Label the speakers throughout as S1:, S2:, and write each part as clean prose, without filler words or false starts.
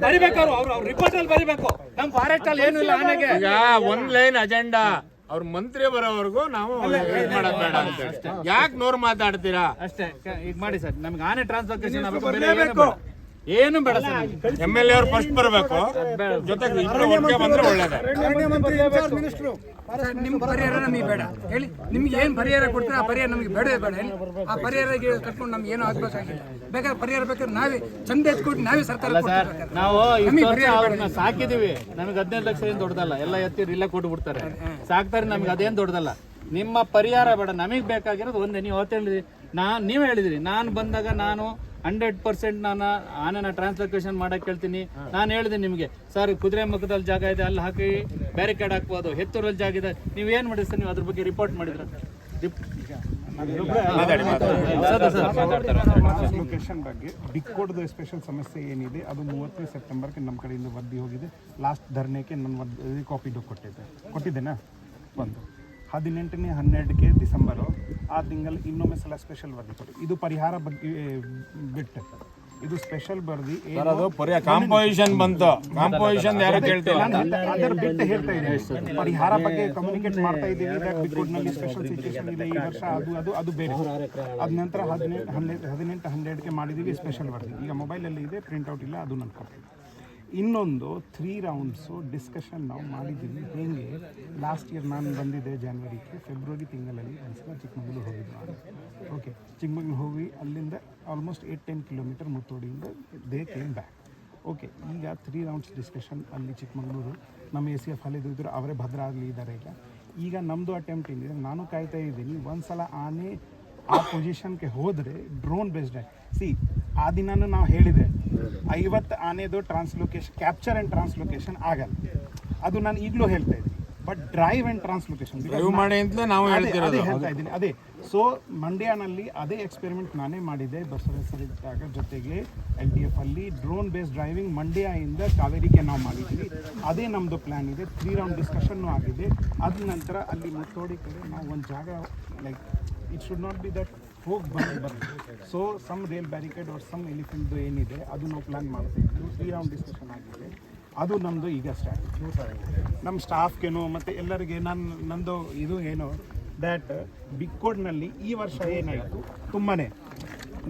S1: ಬರಿಬೇಕಾದ್ರು ಅವ್ರ ರಿಪೋರ್ಟ್ ಅಲ್ಲಿ ಬರಿಬೇಕು. ನಮ್ ಫಾರೆಸ್ಟ್ ಅಲ್ಲಿ ಏನು ಇಲ್ಲ ಆನೆಗೆ.
S2: ಈಗ ಒಂದ್ ಲೈನ್ ಅಜೆಂಡಾ ಅವ್ರ ಮಂತ್ರಿ ಬರೋವರೆಗೂ ನಾವು ಮಾಡೋದ್ ಬೇಡ ಅಂತ ಯಾಕೆ ನೂರು ಮಾತಾಡ್ತೀರಾ
S1: ಅಷ್ಟೇ. ಈಗ ಮಾಡಿ ಸರ್, ನಮ್ಗೆ ಆನೆ ಟ್ರಾನ್ಸ್ಲೋಕೇಶನ್ ಏನು ಬೇಡ ಸರ್.
S2: MLA ಅವ್ರು ಫಸ್ಟ್ ಬರಬೇಕು, ಜೊತೆಗೆ ಇಬ್ರು ಒಟ್ಟಿಗೆ ಬಂದ್ರೆ ಒಳ್ಳೇದು.
S3: ನಿಮ್ ಪರಿಹಾರ ನಮಗೆ ಬೇಡ ಹೇಳಿ. ನಿಮ್ಗೆ ಏನ್ ಪರಿಹಾರ ಕೊಡ್ತಾರೆ ಆ ಪರಿಹಾರ ನಮಗೆ ಬೇಡವೇ ಬೇಡ ಹೇಳಿ. ಆ ಪರಿಹಾರ ಕಟ್ಕೊಂಡು ನಮ್ಗೆ ಏನೋ ಆಗ್ಬೇಕಾಗಿಲ್ಲ. ಬೇಕಾದ್ರೆ ಪರಿಹಾರ ಬೇಕಾದ್ರೆ ನಾವೇ ಚಂದ ಎತ್ಕೊಟ್ಟು ನಾವೇ ಸರ್ಕಾರ
S1: ನಾವು ಅವ್ರನ್ನ ಸಾಕಿದೀವಿ. ನಮಗೆ 15 ಲಕ್ಷ ಏನ್ ದೊಡ್ಡದಲ್ಲ, ಎಲ್ಲ ಎತ್ತಿರಿ ಇಲ್ಲ ಕೊಟ್ಟು ಬಿಡ್ತಾರೆ, ಸಾಕ್ತಾರೆ. ನಮ್ಗೆ ಅದೇನ್ ದೊಡ್ಡದಲ್ಲ. ನಿಮ್ಮ ಪರಿಹಾರ ಬೇಡ, ನಮಗ್ ಬೇಕಾಗಿರೋದು ಒಂದೇ. ನೀವು ಅವತ್ತು ಹೇಳಿದ್ರಿ, ನೀವೇ ಹೇಳಿದ್ರಿ, ನಾನು ಬಂದಾಗ ನಾನು 100% ನಾನು ಆನೆನ ಟ್ರಾನ್ಸ್ಲೋಕೇಶನ್ ಮಾಡಕ್ ಹೇಳ್ತೀನಿ. ನಾನು ಹೇಳಿದೆ ನಿಮಗೆ, ಸರ್ ಕುದುರೆ ಮುಖದಲ್ಲಿ ಜಾಗ ಇದೆ, ಅಲ್ಲಿ ಹಾಕಿ ಬ್ಯಾರಿಕೇಡ್ ಹಾಕ್ಬೋದು, ಹೆತ್ತೂರಲ್ಲಿ ಜಾಗ ಇದೆ. ನೀವೇನ್ ಮಾಡಿದ್ರಿ ಸರ್? ನೀವು ಅದ್ರ ಬಗ್ಗೆ ರಿಪೋರ್ಟ್ ಮಾಡಿದ್ರ?
S4: ಲೊಕೇಶನ್ ಬಗ್ಗೆ ಬಿಕ್ಕೋಡ್ದು ಸ್ಪೆಷಲ್ ಸಮಸ್ಯೆ ಏನಿದೆ ಅದು 30 ಸೆಪ್ಟೆಂಬರ್ಗೆ ನಮ್ಮ ಕಡೆಯಿಂದ ವರದಿ ಹೋಗಿದೆ. ಲಾಸ್ಟ್ ಧರ್ನೆಗೆ ನಾನು ವರದಿ ಕಾಪಿ ಕೊಟ್ಟಿದ್ದೇನಾ? ಒಂದು 18ನೇ 12ಕ್ಕೆ ಡಿಸೆಂಬರು ಆ ತಿಂಗಳು ಇನ್ನೊಮ್ಮೆ ಸಲ ಸ್ಪೆಷಲ್ ವರದಿ ಕೊಟ್ಟು, ಇದು ಪರಿಹಾರ ಬಗ್ಗೆ ಬಿಟ್ಟು ಇದು ಸ್ಪೆಷಲ್ ವರದಿ
S2: ಕಾಂಪೋಸಿಷನ್ ಬಂತು. ಕಾಂಪೋಸಿಷನ್ ಯಾರು ಕೇಳ್ತಿಲ್ಲ,
S4: ಅದರ ಬಿಟ್ಟು ಹೇಳ್ತಾ ಇದ್ದೀನಿ. ಪರಿಹಾರ ಬಗ್ಗೆ ಕಮ್ಯುನಿಕೇಟ್ ಮಾಡ್ತಾ ಇದ್ದೀವಿ. ಬಿಕ್ಕೋಡ್ನಲ್ಲಿ ಸ್ಪೆಷಲ್ ಸಿಚುವೇಶನ್ ಇದೆ ಈ ವರ್ಷ, ಅದು ಬೇರೆ. ಅದ ನಂತರ 18-12ಕ್ಕೆ ಮಾಡಿದ್ದೀವಿ ಸ್ಪೆಷಲ್ ವರದಿ. ಈಗ ಮೊಬೈಲಲ್ಲಿ ಇದೆ, ಪ್ರಿಂಟ್ಔಟ್ ಇಲ್ಲ, ಅದು ನಾನು ಕೊಡ್ತೀನಿ. ಇನ್ನೊಂದು 3 ರೌಂಡ್ಸು ಡಿಸ್ಕಷನ್ ನಾವು ಮಾಡಿದ್ದೀವಿ. ಹೇಗೆ ಲಾಸ್ಟ್ ಇಯರ್ ನಾನು ಬಂದಿದ್ದೆ ಫೆಬ್ರವರಿ ತಿಂಗಳಲ್ಲಿ ಒಂದ್ಸಲ ಚಿಕ್ಕಮಗಳೂರು ಹೋಗಿದ್ದು ನಾನು. ಓಕೆ, ಚಿಕ್ಕಮಗಳೂರು ಹೋಗಿ ಅಲ್ಲಿಂದ ಆಲ್ಮೋಸ್ಟ್ 8-10 ಕಿಲೋಮೀಟರ್ ಮುತ್ತೋಡಿಯಿಂದ ದೇ ಕೇಮ್ ಬ್ಯಾಕ್. ಓಕೆ, ಈಗ 3 ರೌಂಡ್ಸ್ ಡಿಸ್ಕಷನ್ ಅಲ್ಲಿ ಚಿಕ್ಕಮಗಳೂರು ನಮ್ಮ ACF ಅಲ್ಲಿದ್ದರು, ಅವರೇ ಭದ್ರ ಆಗಲಿ ಇದ್ದಾರೆ. ಈಗ ನಮ್ಮದು ಅಟೆಂಪ್ಟ್ ಏನಿದೆ, ನಾನು ಕಾಯ್ತಾ ಇದ್ದೀನಿ. ಒಂದು ಸಲ ಆನೆ ಆ ಪೊಸಿಷನ್ಗೆ ಹೋದರೆ ಡ್ರೋನ್ ಬೇಸ್ಡ್ ಆ ದಿನನೂ ನಾವು ಹೇಳಿದೆ 50 ಆನೆದು ಟ್ರಾನ್ಸ್ಲೊಕೇಶನ್, ಕ್ಯಾಪ್ಚರ್ ಆ್ಯಂಡ್ ಟ್ರಾನ್ಸ್ಲೊಕೇಶನ್ ಆಗಲ್ಲ. ಅದು ನಾನು ಈಗಲೂ ಹೇಳ್ತಾ ಇದ್ದೀನಿ. ಬಟ್ ಡ್ರೈವ್ ಆ್ಯಂಡ್ ಟ್ರಾನ್ಸ್ಲೊಕೇಶನ್
S2: ಮಾಡಿ ಅಂತ ನಾವು ಹೇಳ್ತಾ
S4: ಇದ್ದೀನಿ. ಅದೇ ಸೊ ಮಂಡ್ಯನಲ್ಲಿ ಅದೇ ಎಕ್ಸ್ಪೆರಿಮೆಂಟ್ ನಾನೇ ಮಾಡಿದ್ದೆ ಬಸವೇಶ್ವರ ಜೊತೆಗೆ LTF ಅಲ್ಲಿ ಡ್ರೋನ್ ಬೇಸ್ಡ್ ಡ್ರೈವಿಂಗ್ ಮಂಡ್ಯದಿಂದ ಕಾವೇರಿಗೆ ನಾವು ಮಾಡಿದ್ದೀವಿ. ಅದೇ ನಮ್ಮದು ಪ್ಲ್ಯಾನ್ ಇದೆ. 3 ರೌಂಡ್ ಡಿಸ್ಕಷನ್ನು ಆಗಿದೆ. ಅದ ನಂತರ ಅಲ್ಲಿ ಮುತ್ತೋಡಿ ಕಡೆ ನಾವು ಒಂದು ಜಾಗ like it should not be that ಹೋಗಿ ಬರುತ್ತೆ. So some rail barricade or some ಎಲಿಫೆಂಟ್ದು ಏನಿದೆ ಅದು ನಾವು ಪ್ಲ್ಯಾನ್ ಮಾಡ್ತಾಯಿದ್ವಿ. 3 ರೌಂಡ್ ಡಿಸ್ಕಷನ್ ಆಗಿದೆ. ಅದು ನಮ್ಮದು ಈಗ ಸ್ಟಾರ್ಟ್. ನಮ್ಮ ಸ್ಟಾಫ್ಗೇನು ಮತ್ತು ಎಲ್ಲರಿಗೆ ನಂದು ಇದು ಏನು ದ್ಯಾಟ್ ಬಿಕ್ಕೋಡ್ನಲ್ಲಿ ಈ ವರ್ಷ ಏನಾಯಿತು, ತುಂಬಾ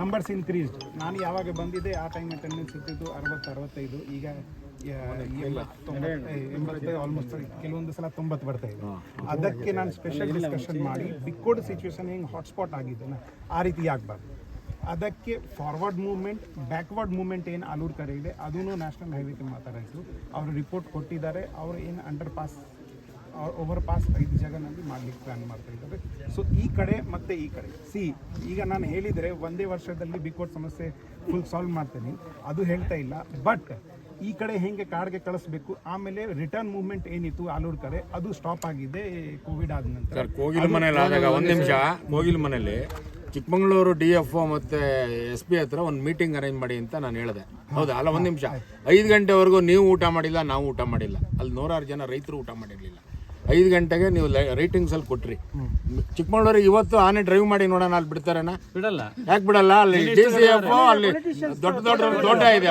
S4: ನಂಬರ್ಸ್ ಇನ್ಕ್ರೀಸ್ಡ್. ನಾನು ಯಾವಾಗ ಬಂದಿದ್ದೆ ಆ ಟೈಮ್ ಅಟೆಂಡೆನ್ಸ್ ಇರ್ತಿದ್ದು 60-65, ಈಗ 80 ಆಲ್ಮೋಸ್ಟ್ ಕೆಲವೊಂದು ಸಲ 90 ಬರ್ತಾ ಇದೆ. ಅದಕ್ಕೆ ನಾನು ಸ್ಪೆಷಲ್ ಡಿಸ್ಕಷನ್ ಮಾಡಿ ಬಿಕ್ಕೋಡ್ ಸಿಚುವೇಶನ್ ಹೆಂಗೆ ಹಾಟ್ಸ್ಪಾಟ್ ಆಗಿದ್ದೆನ ಆ ರೀತಿ ಆಗಬಾರ್ದು. ಅದಕ್ಕೆ ಫಾರ್ವರ್ಡ್ ಮೂವ್ಮೆಂಟ್, ಬ್ಯಾಕ್ವರ್ಡ್ ಮೂವ್ಮೆಂಟ್ ಏನು ಆಲೂರು ಕರೆ ಇದೆ ಅದೂ ನ್ಯಾಷನಲ್ ಹೈವೇಗೆ ಮಾತಾಡಿದ್ರು. ಅವರು ರಿಪೋರ್ಟ್ ಕೊಟ್ಟಿದ್ದಾರೆ. ಅವರು ಏನು ಅಂಡರ್ ಪಾಸ್ ಓವರ್ ಪಾಸ್ 5 ಜಾಗನಲ್ಲಿ ಮಾಡಲಿಕ್ಕೆ ಪ್ಲ್ಯಾನ್ ಮಾಡ್ತಾ ಇದ್ದಾರೆ. ಸೊ ಈ ಕಡೆ ಮತ್ತು ಈ ಕಡೆ ಈಗ ನಾನು ಹೇಳಿದರೆ ಒಂದೇ ವರ್ಷದಲ್ಲಿ ಬಿಕ್ಕೋಡ್ ಸಮಸ್ಯೆ ಫುಲ್ ಸಾಲ್ವ್ ಮಾಡ್ತೀನಿ, ಅದು ಹೇಳ್ತಾ ಇಲ್ಲ. ಬಟ್ ಈ ಕಡೆ ಹೆಂಗೆ ಕಾಡ್ಗೆ ಕಳಿಸ್ಬೇಕು, ಆಮೇಲೆ ರಿಟರ್ನ್ ಮೂವ್ಮೆಂಟ್ ಏನಿತ್ತು ಆಲೂರು ಕಡೆ ಅದು ಸ್ಟಾಪ್ ಆಗಿದೆ ಕೋವಿಡ್ ಆದ ನಂತರ.
S2: ಕೋಗಿಲ್ ಮನೇಲಿ ಆದಾಗ ಒಂದು ನಿಮಿಷ, ಕೋಗಿಲ್ ಮನೇಲಿ ಚಿಕ್ಕಮಗಳೂರು DFO ಮತ್ತು SP ಹತ್ರ ಒಂದು ಮೀಟಿಂಗ್ ಅರೇಂಜ್ ಮಾಡಿ ಅಂತ ನಾನು ಹೇಳಿದೆ. ಹೌದಾ? ಅಲ್ಲ, ಒಂದು ನಿಮಿಷ. 5 ಗಂಟೆವರೆಗೂ ನೀವು ಊಟ ಮಾಡಿಲ್ಲ, ನಾವು ಊಟ ಮಾಡಿಲ್ಲ. ಅಲ್ಲಿ 100 ಜನ ರೈತರು ಊಟ ಮಾಡಿರಲಿಲ್ಲ. 5 ಗಂಟೆಗೆ ನೀವು ರೈಟಿಂಗ್ಸಲ್ಲಿ ಕೊಟ್ರಿ. ಚಿಕ್ಕಮಗಳೂರಿಗೆ ಇವತ್ತು ಆನೆ ಡ್ರೈವ್ ಮಾಡಿ ನೋಡೋಣ, ಅಲ್ಲಿ ಬಿಡ್ತಾರೇನ? ಬಿಡಲ್ಲ. ಯಾಕೆ ಬಿಡಲ್ಲ? ಅಲ್ಲಿ DCF ಅಲ್ಲಿ ದೊಡ್ಡ ತೋಟ ಇದೆ,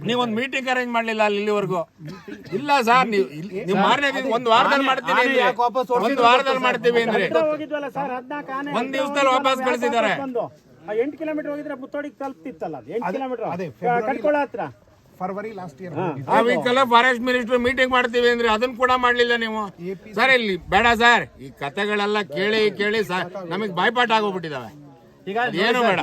S2: ನೀವೊಂದು ಮೀಟಿಂಗ್ ಅರೇಂಜ್ ಮಾಡಲಿಲ್ಲ ಅಲ್ಲಿ ಇಲ್ಲಿವರೆಗೂ. ಇಲ್ಲ ಸರ್, ನೀವು ಮಾರನೇ ಒಂದು ವಾರದಲ್ಲಿ ಮಾಡ್ತೀನಿ, ಒಂದು ವಾರದಲ್ಲಿ ಮಾಡ್ತೀವಿ ಅಂದ್ರೆ ಒಂದ್ ದಿವಸದಲ್ಲಿ ವಾಪಸ್ ಕಳಿಸಿದ್ದಾರೆ.
S5: 8 ಕಿಲೋಮೀಟರ್ ಹೋಗಿದ್ರೆ ಮುತ್ತೋಡಿಗೆ ತಲುಪ್ತಿತ್ತಲ್ಲ, 8 ಕಿಲೋಮೀಟರ್ ಕಟ್ಕೊಳ್ಳೋ ಹತ್ರ.
S4: ಫರ್ವರಿ ಲಾಸ್ಟ್ ಇಯರ್
S2: ಆ ವೀಕಲ್ಲ ಫಾರೆಸ್ಟ್ ಮಿನಿಸ್ಟರ್ ಮೀಟಿಂಗ್ ಮಾಡ್ತೀವಿ ಅಂದ್ರೆ ಅದನ್ನ ಕೂಡ ಮಾಡ್ಲಿಲ್ಲ ನೀವು. ಸರ್ ಇಲ್ಲಿ ಬೇಡ ಸರ್, ಈ ಕಥೆಗಳೆಲ್ಲ ಕೇಳಿ ಕೇಳಿ ನಮಗ್ ಬಾಯ್ಪಾಠ ಆಗೋಗ್ಬಿಟ್ಟಿದಾವೆ. ಏನು ಬೇಡ,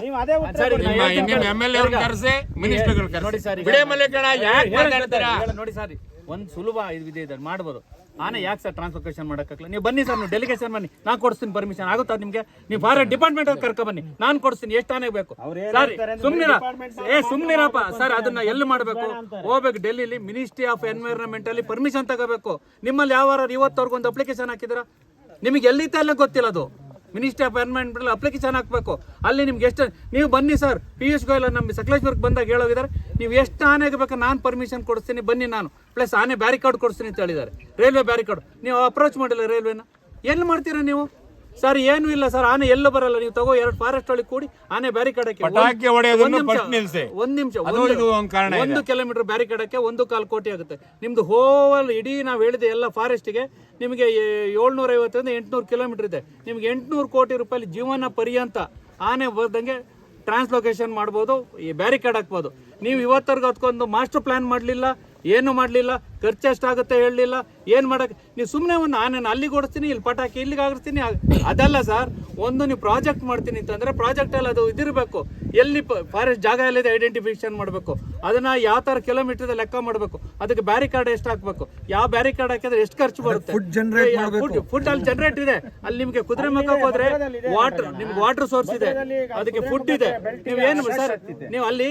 S2: ನಿಮ್ಮ MLA ಅವ್ರನ್ನ ಕರೆಸಿ, ಮಿನಿಸ್ಟರ್ಗಳು ಕರೆಸಿ. ಬಿಡೇ ಮಲ್ಲಿಕಣ್ಣ ಯಾಕೆ ಮಾತಾಡ್ತೀರಾ?
S1: ನೋಡಿ ಸರ್, ಒಂದು ಸುಲಭ ಇದೆ ಮಾಡ್ಬೋದು. ಆನೆ ಯಾಕೆ ಸರ್ ಟ್ರಾನ್ಸ್ಲೊಕೇಶನ್ ಮಾಡೋಕ್ಕಾಗಲ್ಲ? ನೀವು ಬನ್ನಿ ಸರ್, ನೀವು ಡೆಲಿಗೇಷನ್ ಬನ್ನಿ, ನಾನು ಕೊಡಿಸ್ತೀನಿ ಪರ್ಮಿಷನ್. ಆಗುತ್ತಾ ನಿಮಗೆ? ನೀವು ಫಾರೆಸ್ಟ್ ಡಿಪಾರ್ಟ್ಮೆಂಟ್ ಅವ್ರು ಕರ್ಕೊ ಬನ್ನಿ, ನಾನು ಕೊಡಿಸ್ತೀನಿ. ಎಷ್ಟು ಆನೆ ಬೇಕು ಸರ್? ಸುಮ್ನಿರಪ್ಪ ಸರ್. ಅದನ್ನ ಎಲ್ಲಿ ಮಾಡಬೇಕು? ಹೋಗ್ಬೇಕು ಡೆಲ್ಲಿಲಿ ಮಿನಿಸ್ಟ್ರಿ ಆಫ್ ಎನ್ವೈರನ್ಮೆಂಟ್ ಅಲ್ಲಿ ಪರ್ಮಿಷನ್ ತಗೋಬೇಕು. ನಿಮ್ಮಲ್ಲಿ ಯಾವ ಇವತ್ತವರೆಗೂ ಒಂದು ಅಪ್ಲಿಕೇಶನ್ ಹಾಕಿದ್ರ? ನಿಮಗೆ ಎಲ್ಲಿತ್ತ ಎಲ್ಲ ಗೊತ್ತಿಲ್ಲ. ಅದು ಮಿನಿಸ್ಟ್ರಿ ಆಫ್ ಎನ್ವೈರನ್ಮೆಂಟ್ ಅಪ್ಲಿಕೇಶನ್ ಹಾಕಬೇಕು. ಅಲ್ಲಿ ನಿಮ್ಗೆ ಎಷ್ಟು, ನೀವು ಬನ್ನಿ ಸರ್. ಪಿಯೂಷ್ ಗೋಯಲ್ ನಮ್ಮ ಸಕಲೇಶ್ವರ್ಗೆ ಬಂದಾಗ ಹೇಳೋಗಿದ್ದಾರೆ, ನೀವು ಎಷ್ಟು ಆನೆಗೆ ಬೇಕು ನಾನು ಪರ್ಮಿಷನ್ ಕೊಡಿಸ್ತೀನಿ, ಬನ್ನಿ ನಾನು ಪ್ಲಸ್ ಆನೆ ಬ್ಯಾರಿಕಾರ್ಡ್ ಕೊಡಿಸ್ತೀನಿ ಅಂತ ಹೇಳಿದ್ದಾರೆ. ರೈಲ್ವೆ ಬ್ಯಾರಿಕಾರ್ಡ್ ನೀವು ಅಪ್ರೋಚ್ ಮಾಡಿಲ್ಲ ರೈಲ್ವೆನ, ಎಲ್ಲಿ ಮಾಡ್ತೀರಾ ನೀವು ಸರ್ ಏನು ಇಲ್ಲ ಸರ್, ಆನೆ ಎಲ್ಲೂ ಬರಲ್ಲ. ನೀವು ತಗೋ 2 ಫಾರೆಸ್ಟ್ ಒಳಗೆ ಕೂಡಿ ಆನೆ ಬ್ಯಾರಿಕೇಡ್ ಹಾಕಿ
S2: ಪಟಾಕಿ ಹೊಡೆಯೋದನ್ನು first ನಿಲ್ಸಿ.
S1: ಒಂದ್ ನಿಮಿಷ,
S2: ಅದು ಇದು ಒಂದ್ ಕಾರಣ ಇದೆ.
S1: 1 ಕಿಲೋಮೀಟರ್ ಬ್ಯಾರಿಕೇಡ್ ಹಾಕಿ 1.25 ಕೋಟಿ ಆಗುತ್ತೆ. ನಿಮ್ದು ಹೋಲ್ ಇಡೀ ನಾವು ಹೇಳಿದೆ ಎಲ್ಲ ಫಾರೆಸ್ಟ್ಗೆ ನಿಮಗೆ 750 800 ಕಿಲೋಮೀಟರ್ ಇದೆ. ನಿಮ್ಗೆ 800 ಕೋಟಿ ರೂಪಾಯಿ ಜೀವನ ಪರ್ಯಂತ ಆನೆ ಬರ್ದಂಗೆ ಟ್ರಾನ್ಸ್ಲೊಕೇಶನ್ ಮಾಡ್ಬೋದು, ಈ ಬ್ಯಾರಿಕೇಡ್ ಹಾಕ್ಬೋದು. ನೀವು ಇವತ್ತರೆಗೂ ಅದಕ್ಕೊಂದು ಮಾಸ್ಟರ್ ಪ್ಲಾನ್ ಮಾಡಲಿಲ್ಲ, ಏನು ಮಾಡಲಿಲ್ಲ, ಖರ್ಚು ಎಷ್ಟಾಗುತ್ತೆ ಹೇಳಲಿಲ್ಲ, ಏನು ಮಾಡಕ್ಕೆ. ನೀವು ಸುಮ್ಮನೆ ಒಂದು ಆನೆನ ಅಲ್ಲಿಗೆ ಓಡಿಸ್ತೀನಿ, ಇಲ್ಲಿ ಪಟಾಕಿ ಇಲ್ಲಿಗೆ ಆಗಿರ್ತೀನಿ, ಅದಲ್ಲ ಸರ್. ಒಂದು ನೀವು ಪ್ರಾಜೆಕ್ಟ್ ಮಾಡ್ತೀನಿ ಅಂತಂದರೆ ಪ್ರಾಜೆಕ್ಟಲ್ಲಿ ಅದು ಇದಿರಬೇಕು, ಎಲ್ಲಿ ಫಾರೆಸ್ಟ್ ಜಾಗ ಎಲ್ಲಿದೆ ಐಡೆಂಟಿಫಿಕೇಶನ್ ಮಾಡಬೇಕು, ಅದನ್ನು ಯಾವ ಥರ ಕಿಲೋಮೀಟರ್ ಲೆಕ್ಕ ಮಾಡಬೇಕು, ಅದಕ್ಕೆ ಬ್ಯಾರಿಕಾರ್ಡ್ ಎಷ್ಟು ಹಾಕಬೇಕು, ಯಾವ ಬ್ಯಾರಿಕಾರ್ಡ್ ಹಾಕಿದ್ರೆ ಎಷ್ಟು ಖರ್ಚು ಬರುತ್ತೆ, ಫುಡ್ ಅಲ್ಲಿ ಜನರೇಟ್ ಇದೆ. ಅಲ್ಲಿ ನಿಮಗೆ ಕುದುರೆ ಮಕ್ಕಕ್ಕೆ ಹೋದ್ರೆ ವಾಟರ್, ನಿಮ್ಗೆ ವಾಟರ್ ಸೋರ್ಸ್ ಇದೆ, ಅದಕ್ಕೆ ಫುಡ್ ಇದೆ. ನೀವೇನು ಸರ್, ನೀವು ಅಲ್ಲಿ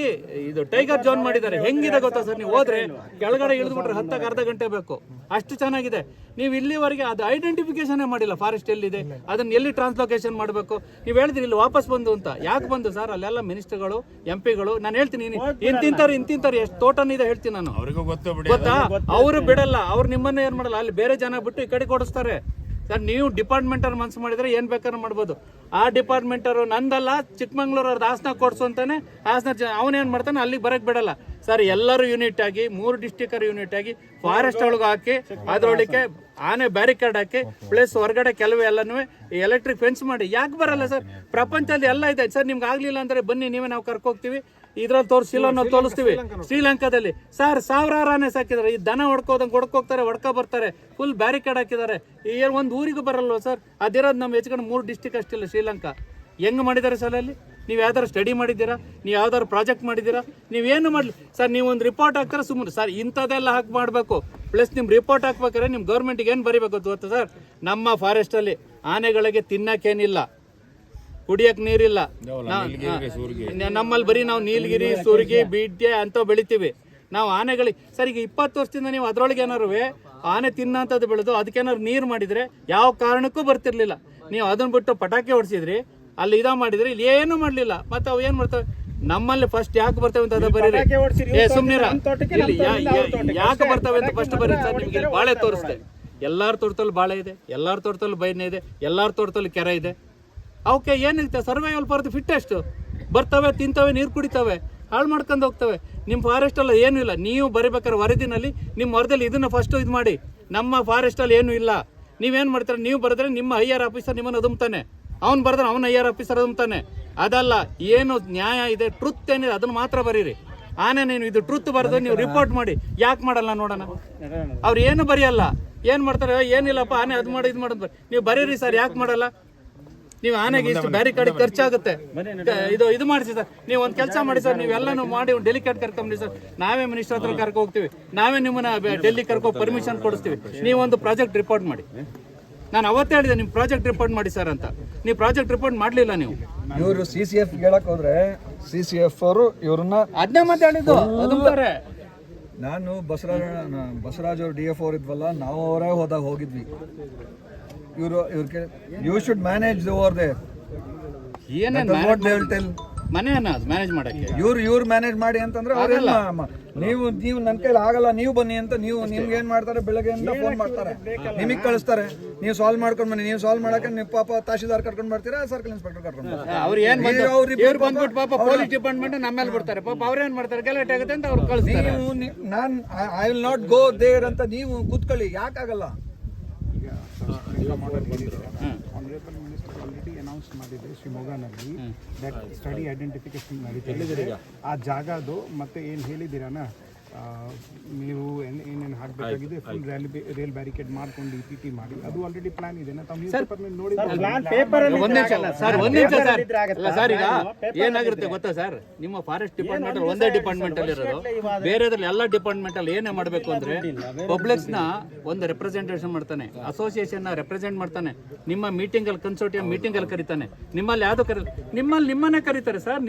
S1: ಇದು ಟೈಗರ್ ಜೋನ್ ಮಾಡಿದ್ದಾರೆ, ಹೆಂಗಿದೆ ಗೊತ್ತಾ ಸರ್? ನೀವು ಹೋದ್ರೆ ಕೆಳಗಡೆ ಇಳಿದ್ಬಿಟ್ರೆ 10 ಅರ್ಧ ಗಂಟೆ ಬೇಕು, ಅಷ್ಟು ಚೆನ್ನಾಗಿದೆ. ನೀವು ಇಲ್ಲಿವರೆಗೆ ಅದು ಐಡೆಂಟಿಫಿಕೇಶನ್ ಮಾಡಿಲ್ಲ, ಫಾರೆಸ್ಟ್ ಎಲ್ಲಿದೆ, ಅದನ್ನ ಎಲ್ಲಿ ಟ್ರಾನ್ಸ್ಲೊಕೇಶನ್ ಮಾಡಬೇಕು. ನೀವು ಹೇಳ್ತೀರಿ ಇಲ್ಲಿ ವಾಪಸ್ ಬಂದು ಅಂತ. ಯಾಕೆ ಬಂದು ಸರ್? ಅಲ್ಲೆಲ್ಲ ಮಿನಿಸ್ಟರ್ಗಳು, MP ಗಳು, ನಾನು ಹೇಳ್ತೀನಿ ಇಂತಿಂತಾರೆ ಎಷ್ಟು ತೋಟನಿದೆ ಹೇಳ್ತೀನಿ ನಾನು,
S2: ಅವ್ರಿಗೂ
S1: ಗೊತ್ತಾ? ಅವರು ಬಿಡಲ್ಲ, ಅವ್ರು ನಿಮ್ಮನ್ನ ಏನ್ ಮಾಡಲ್ಲ, ಅಲ್ಲಿ ಬೇರೆ ಜನ ಬಿಟ್ಟು ಈ ಕಡೆ ಕೊಡಿಸ್ತಾರೆ ಸರ್. ನೀವು ಡಿಪಾರ್ಟ್ಮೆಂಟ್ ಅವ್ರು ಮನ್ಸು ಮಾಡಿದ್ರೆ ಏನ್ ಬೇಕಾದ್ರೂ ಮಾಡ್ಬೋದು. ಆ ಡಿಪಾರ್ಟ್ಮೆಂಟ್ ಅವರು ನಂದಲ್ಲ, ಚಿಕ್ಕಮಂಗ್ಳೂರ್ ಅವ್ರದ್ದು ಹಾಸನ ಕೊಡ್ಸು ಅಂತಾನೆ, ಹಾಸನ ಅವನೇನ್ ಮಾಡ್ತಾನೆ, ಅಲ್ಲಿಗೆ ಬರಕ್ ಬಿಡಲ್ಲ ಸರ್. ಎಲ್ಲರೂ ಯೂನಿಟ್ ಆಗಿ 3 ಡಿಸ್ಟಿಕ್ ಯೂನಿಟ್ ಆಗಿ ಫಾರೆಸ್ಟ್ ಒಳಗೆ ಹಾಕಿ ಅದ್ರೊಳಗೆ ಆನೆ ಬ್ಯಾರಿಕೇಡ್ ಹಾಕಿ ಪ್ಲಸ್ ಹೊರಗಡೆ ಕೆಲವು ಎಲ್ಲನೂ ಎಲೆಕ್ಟ್ರಿಕ್ ಫೆನ್ಸ್ ಮಾಡಿ. ಯಾಕೆ ಬರಲ್ಲ ಸರ್? ಪ್ರಪಂಚದಲ್ಲಿ ಎಲ್ಲ ಇದೆ ಸರ್. ನಿಮ್ಗೆ ಆಗ್ಲಿಲ್ಲ ಅಂದ್ರೆ ಬನ್ನಿ, ನೀವೇ ನಾವು ಕರ್ಕೋಗ್ತೀವಿ, ಇದ್ರಲ್ಲಿ ತೋರಿಸಿಲ್ಲ ನಾವು ತೋರಿಸ್ತೀವಿ. ಶ್ರೀಲಂಕಾದಲ್ಲಿ ಸರ್ 1000 ಆನೆ ಸಾಕಿದ್ದಾರೆ, ಈ ದನ ಹೊಡ್ಕೋದಂಗೆ ಹೊಡ್ಕೋಗ್ತಾರೆ, ಹೊಡ್ಕೊ ಬರ್ತಾರೆ, ಫುಲ್ ಬ್ಯಾರಿಕೇಡ್ ಹಾಕಿದ್ದಾರೆ. ಒಂದು ಊರಿಗೂ ಬರಲ್ವ ಸರ್? ಅದಿರೋದು ನಮ್ಮ ಹೆಚ್ಚು 3 ಡಿಸ್ಟಿಕ್ ಅಷ್ಟಿಲ್ಲ ಶ್ರೀಲಂಕಾ. ಹೆಂಗ್ ಮಾಡಿದ್ದಾರೆ ಸರ್ ಅಲ್ಲಿ? ನೀವು ಯಾವ್ದಾರು ಸ್ಟಡಿ ಮಾಡಿದ್ದೀರಾ? ನೀವು ಯಾವ್ದಾದ್ರು ಪ್ರಾಜೆಕ್ಟ್ ಮಾಡಿದ್ದೀರಾ? ನೀವೇನು ಮಾಡಲಿ ಸರ್. ನೀವು ಒಂದು ರಿಪೋರ್ಟ್ ಹಾಕ್ತಾರೆ ಸುಮ್ಮನೆ ಸರ್, ಇಂಥದ್ದೆಲ್ಲ ಹಾಕಿ ಮಾಡಬೇಕು. ಪ್ಲಸ್ ನಿಮ್ಮ ರಿಪೋರ್ಟ್ ಹಾಕ್ಬೇಕಾದ್ರೆ ನಿಮ್ಮ ಗೌರ್ಮೆಂಟ್ಗೆ ಏನು ಬರೀಬೇಕು ಗೊತ್ತಾ ಸರ್? ನಮ್ಮ ಫಾರೆಸ್ಟಲ್ಲಿ ಆನೆಗಳಿಗೆ ತಿನ್ನಕ್ಕೇನಿಲ್ಲ, ಕುಡಿಯಕ್ಕೆ ನೀರಿಲ್ಲ. ನಮ್ಮಲ್ಲಿ ಬರೀ ನಾವು ನೀಲಗಿರಿ, ಸೂರ್ಗಿ, ಬೀಡ್ಗೆ ಅಂತ ಬೆಳಿತೀವಿ ನಾವು ಆನೆಗಳಿಗೆ. ಸರ್ ಈಗ 20 ವರ್ಷದಿಂದ ನೀವು ಅದರೊಳಗೆ ಏನಾರು ಆನೆ ತಿನ್ನಂಥದ್ದು ಬೆಳೆದು ಅದಕ್ಕೇನಾದ್ರು ನೀರು ಮಾಡಿದರೆ ಯಾವ ಕಾರಣಕ್ಕೂ ಬರ್ತಿರ್ಲಿಲ್ಲ. ನೀವು ಅದನ್ನ ಬಿಟ್ಟು ಪಟಾಕಿ ಹೊಡಿಸಿದ್ರಿ, ಅಲ್ಲಿ ಇದ ಮಾಡಿದ್ರಿ, ಇಲ್ಲಿ ಏನು ಮಾಡಲಿಲ್ಲ. ಮತ್ತೆ ಅವು ಏನು ಮಾಡ್ತವೆ? ನಮ್ಮಲ್ಲಿ ಫಸ್ಟ್ ಯಾಕೆ ಬರ್ತವೆ ಅಂತ ಅದ ಬರೀರಿ. ಸುಮ್ಮನಿರ ಇಲ್ಲಿ ಯಾಕೆ ಬರ್ತವೆ ಅಂತ ಫಸ್ಟ್ ಬರೀ ಸರ್. ನಿಮ್ಗೆ ಇಲ್ಲಿ ಬಾಳೆ ತೋರಿಸ್ದೆ, ಎಲ್ಲಾರ ತೋಟದಲ್ಲಿ ಬಾಳೆ ಇದೆ, ಎಲ್ಲಾರ ತೋಟದಲ್ಲಿ ಬೈನೆ ಇದೆ, ಎಲ್ಲಾರ ತೋಟದಲ್ಲಿ ಕೆರೆ ಇದೆ. ಅವಕ್ಕೆ ಏನಿರುತ್ತೆ? Survival for the fittest. ಬರ್ತವೆ, ತಿಂತವೆ, ನೀರು ಕುಡಿತವೆ, ಹಾಳು ಮಾಡ್ಕೊಂಡು ಹೋಗ್ತವೆ. ನಿಮ್ಮ ಫಾರೆಸ್ಟಲ್ಲಿ ಏನೂ ಇಲ್ಲ. ನೀವು ಬರೀಬೇಕಾದ್ರೆ ವರದಿನಲ್ಲಿ ನಿಮ್ಮ ವರದಿಯಲ್ಲಿ ಇದನ್ನು ಫಸ್ಟು ಇದು ಮಾಡಿ. ನಮ್ಮ ಫಾರೆಸ್ಟಲ್ಲಿ ಏನೂ ಇಲ್ಲ. ನೀವೇನು ಮಾಡ್ತಾರೆ? ನೀವು ಬರೆದ್ರೆ ನಿಮ್ಮ ಹೈಯರ್ ಆಫೀಸರ್ ನಿಮ್ಮನ್ನು ಅದುಮ್ತಾನೆ, ಅವ್ನು ಬರೆದ್ರೆ ಅವನ ಹೈಯರ್ ಆಫೀಸರ್ ಅದುಮ್ತಾನೆ. ಅದಲ್ಲ, ಏನು ನ್ಯಾಯ ಇದೆ, ಟ್ರುತ್ ಏನಿದೆ ಅದನ್ನು ಮಾತ್ರ ಬರೀರಿ. ಆನೆ ನೀನು ಇದು ಟ್ರುತ್ ಬರೆದು ನೀವು ರಿಪೋರ್ಟ್ ಮಾಡಿ. ಯಾಕೆ ಮಾಡಲ್ಲ ನೋಡೋಣ? ಅವ್ರು ಏನು ಬರೆಯಲ್ಲ. ಏನು ಮಾಡ್ತಾರೆ? ಏನಿಲ್ಲಪ್ಪ ಆನೆ ಅದು ಮಾಡಿ ಇದು ಮಾಡೋದು. ನೀವು ಬರೀರಿ ಸರ್, ಯಾಕೆ ಮಾಡಲ್ಲ? ನೀವು ಆನೆಗೆ ಇಷ್ಟು ಬ್ಯಾರಿಕೇಡ್ ಖರ್ಚಾಗುತ್ತೆ, ಇದು ಮಾಡಿಸಿ ಸರ್. ನೀವು ಒಂದು ಕೆಲಸ ಮಾಡಿ ಸರ್, ನೀವೆಲ್ಲನೂ ಮಾಡಿ ಒಂದು ಡೆಲಿಕೇಟ್ ಕರ್ಕೊಂಬಿಡಿ ಸರ್. ನಾವೇ ಮಿನಿಸ್ಟರ್ ಹತ್ರ ಕರ್ಕೊ ಹೋಗ್ತೀವಿ, ನಾವೇ ನಿಮ್ಮನ್ನ ಡೆಲ್ಲಿ ಕರ್ಕೊ ಪರ್ಮಿಷನ್ ಕೊಡಿಸ್ತೀವಿ. ನೀವು ಒಂದು ಪ್ರಾಜೆಕ್ಟ್ ರಿಪೋರ್ಟ್ ಮಾಡಿ. ನಾನು ಅವತ್ತೇ ಹೇಳಿದೆ ನಿಮ್ಮ ಪ್ರಾಜೆಕ್ಟ್ ರಿಪೋರ್ಟ್ ಮಾಡಿ ಸರ್ ಅಂತ. ನೀವು ಪ್ರಾಜೆಕ್ಟ್ ರಿಪೋರ್ಟ್ ಮಾಡಲಿಲ್ಲ. ನೀವು
S6: ಇವರು CCF ಹೇಳಕ್ ಹೋದ್ರೆ CCF ಅವರು ಇವ್ರನ್ನ
S1: ಅದನ್ನೇ ಮತ್ತೆ ಹೇಳಿದ್ದು.
S6: ನಾನು ಬಸವರಾಜ್ ಅವ್ರು DF ಅವ್ರು ಇದ್ವಲ್ಲ, ನಾವು ಅವರೇ ಹೋಗಿದ್ವಿ. You should manage over there.
S1: ಏನೇನು ಮನೆಯನ್ನ ಮ್ಯಾನೇಜ್ ಮಾಡಕ್ಕೆ
S6: ಇವ್ರು ಮ್ಯಾನೇಜ್ ಮಾಡಿ ಅಂತಂದ್ರೆ ಅವ್ರೆಲ್ಲ ನೀವು ನನ್ನ ಕೈಲಿ ಆಗಲ್ಲ, ನೀವು ಬನ್ನಿ ಅಂತ ನಿಮ್ಗೆ ಏನ್ ಮಾಡ್ತಾರೆ? ಬೆಳಗ್ಗೆಯಿಂದ ಫೋನ್ ಮಾಡ್ತಾರೆ, ನಿಮಗೆ ಕಳಿಸ್ತಾರೆ, ನೀವು ಸಾಲ್ವ್ ಮಾಡ್ಕೊಂಡ್ ಬನ್ನಿ. ನೀವು ಸಾಲ್ವ್ ಮಾಡಕ್ಕೆ ನೀವು ಪಾಪ ತಹಶೀಲ್ದಾರ್ ಕರ್ಕೊಂಡ್ ಬರ್ತೀರಾ, ಸರ್ಕಲ್ ಇನ್ಸ್ಪೆಕ್ಟರ್ ಕರ್ಕೊಂಡು
S1: ಅವ್ರು ಏನ್ ಬಂದ್ಬಿಟ್ಟು ಪಾಪ ಪೊಲೀಸ್ ಡಿಪಾರ್ಟ್ಮೆಂಟ್ ನಮ್ಮೇಲೆ ಬರ್ತಾರೆ. ಪಾಪ ಅವ್ರೇನ್ ಮಾಡ್ತಾರೆ? ಗಲಾಟೆ ಆಗುತ್ತೆ ಅಂತ ಅವ್ರು ಕಳಿಸ್ತಾರೆ.
S6: I will not go there ಅಂತ ನೀವು ಕೂತ್ಕೊಳ್ಳಿ. ಯಾಕಾಗಲ್ಲ?
S4: ಆನರೇಬಲ್ ಮಿನಿಸ್ಟರ್ ಆಲ್ರೆಡಿ ಅನೌನ್ಸ್ ಮಾಡಿದೆ ಶಿವಮೊಗ್ಗನಲ್ಲಿ ದಟ್ ಸ್ಟಡಿ ಐಡೆಂಟಿಫಿಕೇಶನ್ ನಡೀತಿದೆ. ಆ ಜಾಗದು ಮತ್ತೆ ಏನು ಹೇಳಿದ್ದೀರಾನ, ನೀವು ಏನೇನು ಹಾಕಬೇಕಾಗಿದೆ, ಫುಲ್ ರೇಲ್ ಬ್ಯಾರಿಕೇಡ್ ಮಾಡ್ಕೊಂಡು EPT ಮಾಡಿ, ಅದು ಆಲ್ರೆಡಿ ಪ್ಲಾನ್ ಇದೆ. ನಾವು ನ್ಯೂಸ್ ಪೇಪರ್ ಮೇಲೆ ನೋಡಿ
S1: ಸರ್. ಈಗ ಏನಾಗಿರುತ್ತೆ ಗೊತ್ತಾ ಸರ್? ನಿಮ್ಮ ಫಾರೆಸ್ಟ್ ಡಿಪಾರ್ಟ್ಮೆಂಟ್ ಒಂದೇ ಡಿಪಾರ್ಟ್ಮೆಂಟ್ ಅಲ್ಲಿ ಇರೋದು, ಬೇರೆದ್ರಲ್ಲಿ ಎಲ್ಲ ಡಿಪಾರ್ಟ್ಮೆಂಟ್ ಅಲ್ಲಿ ಏನೇ ಮಾಡಬೇಕು ಅಂದ್ರೆ ಪಬ್ಲಿಕ್ಸ್ ನ ಒಂದು ರೆಪ್ರೆಸೆಂಟೇಷನ್ ಮಾಡ್ತಾನೆ, ಅಸೋಸಿಯೇಷನ್ ನ ರೆಪ್ರೆಸೆಂಟ್ ಮಾಡ್ತಾನೆ, ನಿಮ್ಮ ಮೀಟಿಂಗ್ ಅಲ್ಲಿ ಕನ್ಸೋರ್ಟಿಯಂ ಮೀಟಿಂಗ್ ಅಲ್ಲಿ ಕರೀತಾನೆ. ನಿಮ್ಮಲ್ಲಿ ಯಾವ್ದು ನಿಮ್ಮನ್ನೇ ಕರೀತಾರೆ ಸರ್.